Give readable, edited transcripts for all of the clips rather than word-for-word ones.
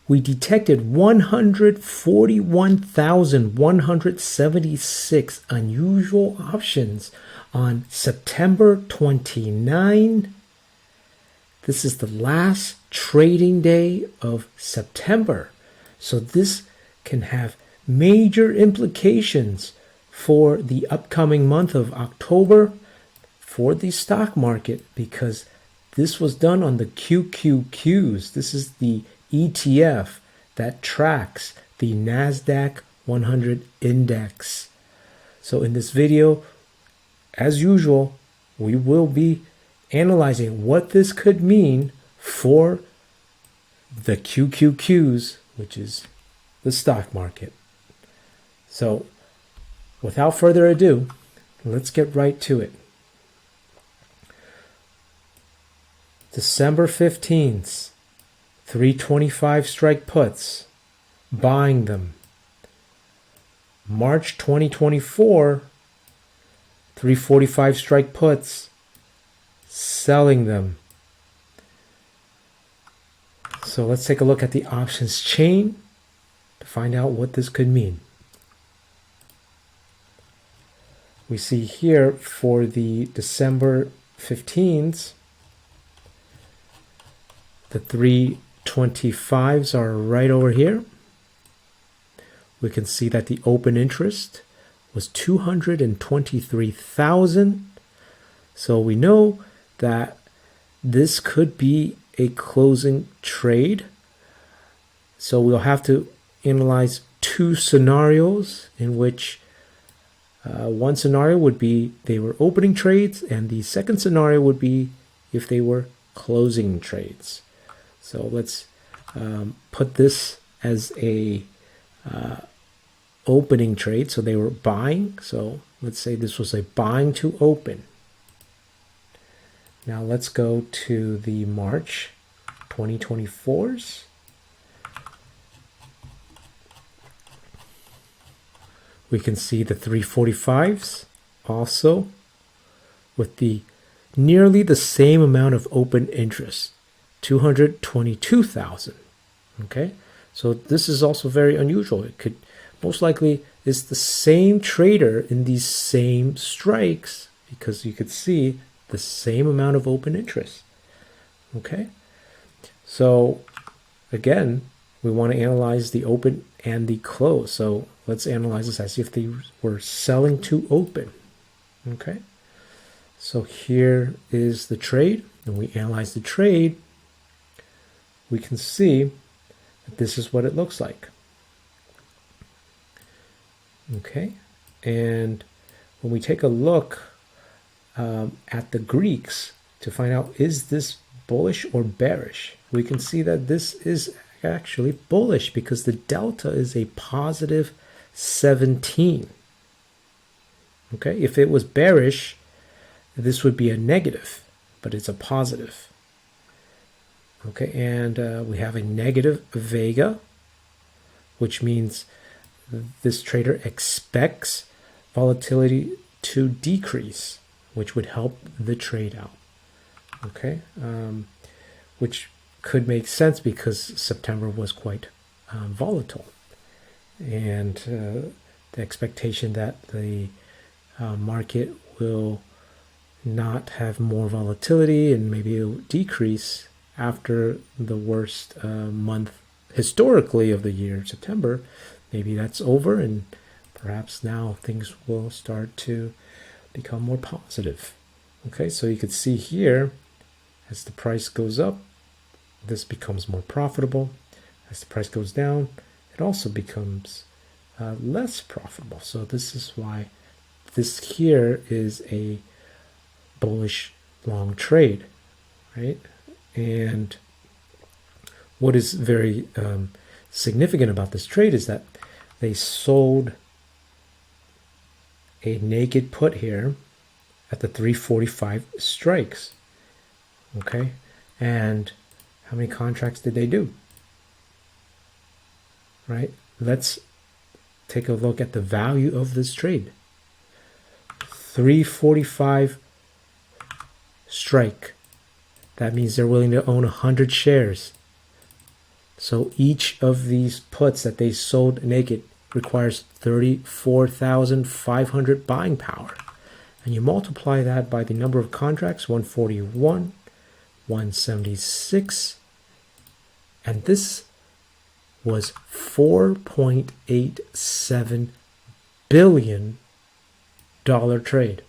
we detected 141,176 unusual options on September 29. This is the last trading day of September. So this can have major implications for the upcoming month of October for the stock market, because this was done on the QQQs. This is the ETF that tracks the Nasdaq 100 index. So in this video, as usual, we will be analyzing what this could mean for the QQQs, which is the stock market. So without further ado, let's get right to it. December 15th, 325 strike puts, buying them. March 2024, 345 strike puts, selling them. So let's take a look at the options chain to find out what this could mean. We see here for the December 15th, the 325s are right over here. We can see that the open interest was 223,000. So we know that this could be a closing trade. So we'll have to analyze two scenarios, in which one scenario would be they were opening trades, and the second scenario would be if they were closing trades. So let's put this as a opening trade. So they were buying. So let's say this was a buying to open. Now let's go to the March 2024s. We can see the 345s also with the nearly the same amount of open interest, 222,000. Okay, so this is also very unusual. It could most likely is the same trader in these same strikes, because you could see the same amount of open interest. Okay, so again, we want to analyze the open and the close. So let's analyze this as if they were selling to open. Okay, so here is the trade, and we analyze the trade. We can see that this is what it looks like. Okay, and when we take a look at the Greeks to find out, is this bullish or bearish, we can see that this is actually bullish, because the delta is a positive 17. Okay, if it was bearish, this would be a negative, but it's a positive. Okay, and we have a negative Vega, which means this trader expects volatility to decrease, which would help the trade out. Okay, which could make sense because September was quite volatile, and the expectation that the market will not have more volatility and maybe it will decrease after the worst month historically of the year, September. Maybe that's over, and perhaps now things will start to become more positive. Okay, so you could see here, as the price goes up, this becomes more profitable. As the price goes down, it also becomes less profitable. So this is why this here is a bullish long trade, right? And what is very significant about this trade is that they sold a naked put here at the 345 strikes. Okay, and how many contracts did they do? Right, let's take a look at the value of this trade. 345 strike. That means they're willing to own 100 shares. So each of these puts that they sold naked requires 34,500 buying power. And you multiply that by the number of contracts, 141, 176, and this was $4.87 billion trade.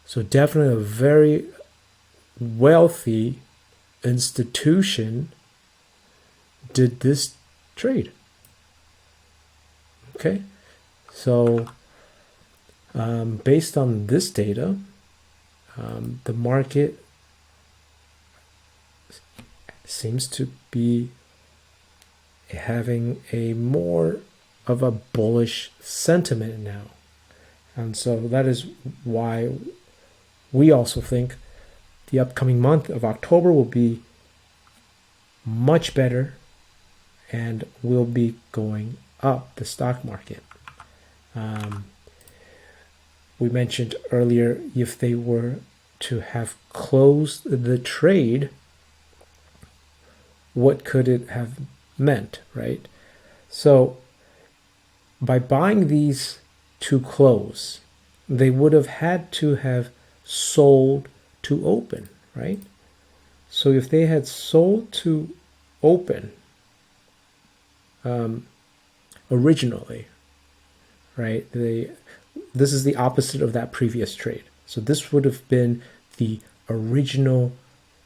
So definitely a very wealthy institution did this trade. Okay, so based on this data, the market seems to be having a more of a bullish sentiment now. And so that is why we also think the upcoming month of October will be much better and will be going up, the stock market. We mentioned earlier, if they were to have closed the trade, what could it have meant, right? So by buying these to close, they would have had to have sold to open, right? So if they had sold to open originally, right, this is the opposite of that previous trade. So this would have been the original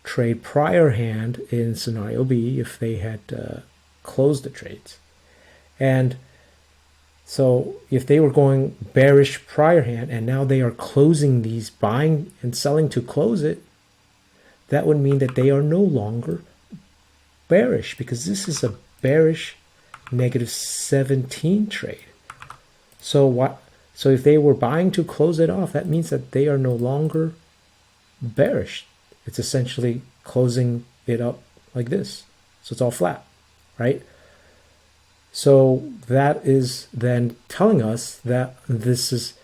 trade prior hand in scenario B if they had closed the trades. And so if they were going bearish prior hand and now they are closing these, buying and selling to close it, that would mean that they are no longer bearish, because this is a bearish -17 trade. So if they were buying to close it off, that means that they are no longer bearish. It's essentially closing it up like this. So it's all flat, right? So that is then telling us that this is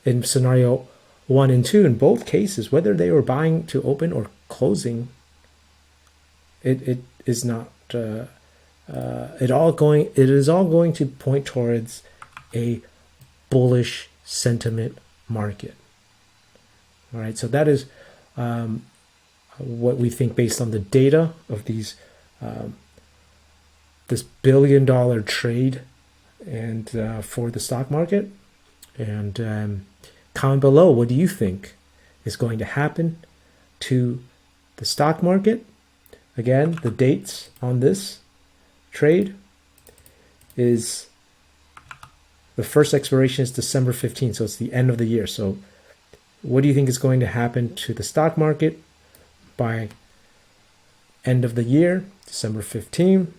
in scenario 1 and 2, in both cases, whether they were buying to open or closing, it is not it is all going to point towards a bullish sentiment market. All right, so that is what we think based on the data of these this billion-dollar trade and for the stock market. And comment below, what do you think is going to happen to the stock market? Again, the dates on this trade is the first expiration is December 15th, so it's the end of the year. So what do you think is going to happen to the stock market by end of the year, December 15th?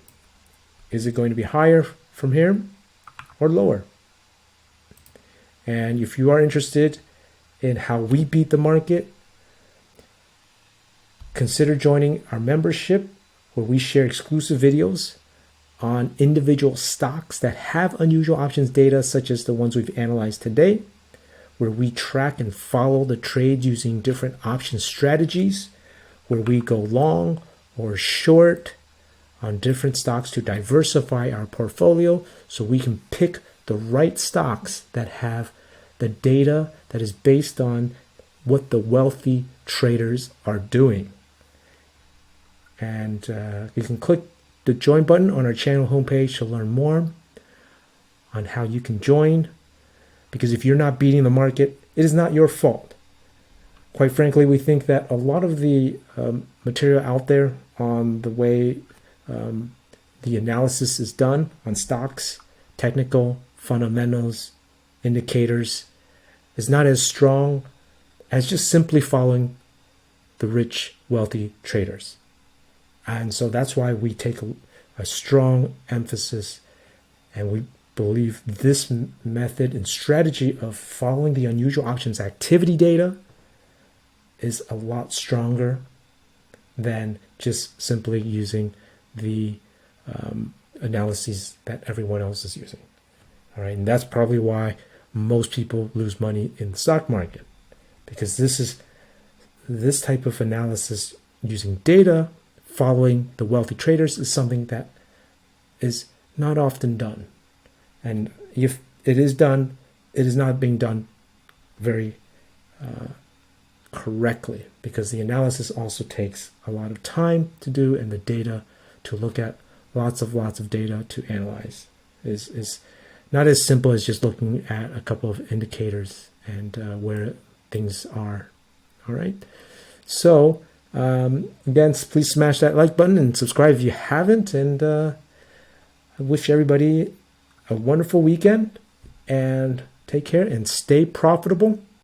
Is it going to be higher from here or lower? And if you are interested in how we beat the market, consider joining our membership, where we share exclusive videos on individual stocks that have unusual options data, such as the ones we've analyzed today, where we track and follow the trades using different option strategies, where we go long or short on different stocks to diversify our portfolio so we can pick the right stocks that have the data that is based on what the wealthy traders are doing. And you can click the join button on our channel homepage to learn more on how you can join, because if you're not beating the market, it is not your fault. Quite frankly, we think that a lot of the material out there on the way the analysis is done on stocks, technical, fundamentals, indicators, is not as strong as just simply following the rich, wealthy traders. And so that's why we take a strong emphasis, and we believe this method and strategy of following the unusual options activity data is a lot stronger than just simply using the analyses that everyone else is using. All right, and that's probably why most people lose money in the stock market, because this type of analysis using data, following the wealthy traders, is something that is not often done. And if it is done, it is not being done very correctly, because the analysis also takes a lot of time to do, and the data to look at, lots of data to analyze is not as simple as just looking at a couple of indicators and where things are. All right. So again, please smash that like button and subscribe if you haven't. And I wish everybody a wonderful weekend, and take care and stay profitable.